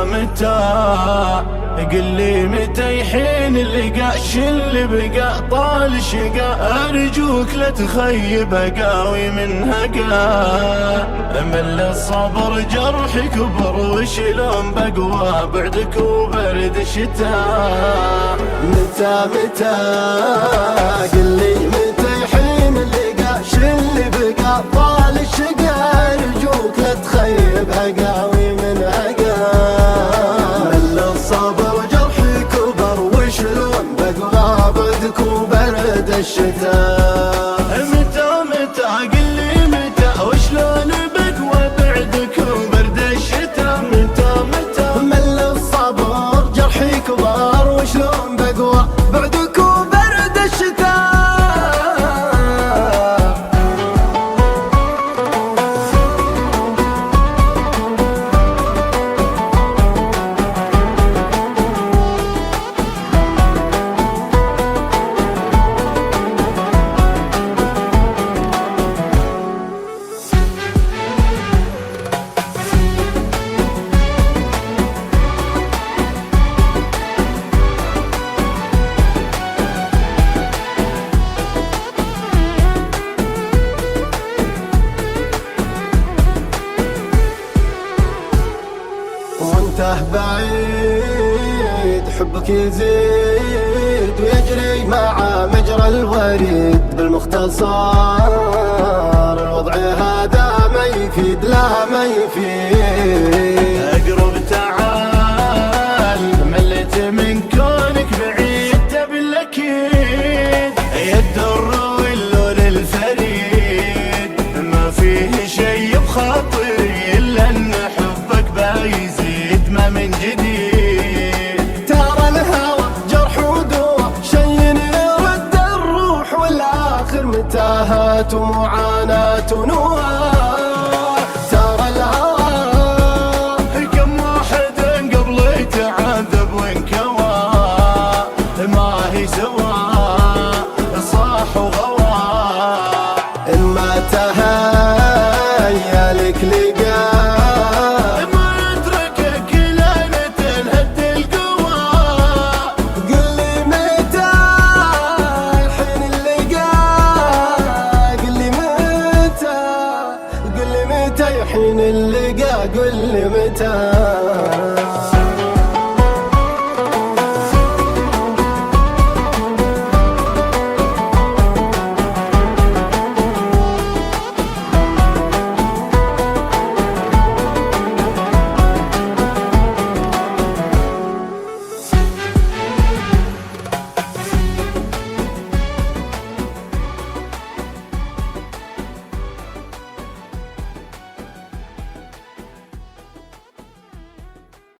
متى قل لي متى يحين اللقاء اللي بقى طال شقا، ارجوك لا تخيب اقاوي من هقا، مل الصبر جرحي كبر وشلون بقوى بعدك وبرد الشتاء. متى قل لي متى يحين اللقاء اللي بقى طال شقا، ارجوك لا تخيب اقاوي من هقا، وبرد الشتاء. متى قل لي متى وشلون بقوى بعدك وبرد الشتاء. متى مل الصبر جرحي كبر وشلون بقوى بعدك وبرد الشتاء. وانته بعيد حبك يزيد ويجري مع مجرى الوريد، بالمختصر الوضع هذا ما يفيد لا ما يفيد. اقرب تعال مليت من كونك بعيد، تبي الاكيد يا الدر واللون الفريد، ما فيه شي بخاطري الا ان حبك بايزيد ما من جديد. ترى الهوى جرح ودوا شي يرد الروح، والاخر متاهات ومعاناة ونواه. ترى الهوى كم واحد قبل تعذب وانكوى، ما هي سوا صاح وغوى. ان ما تهيأ لك لقاء ما يتركك لين تنهد القوى. قل لي متى الحين اللقاء، قل لي متى الحين اللقاء، قل لي متى.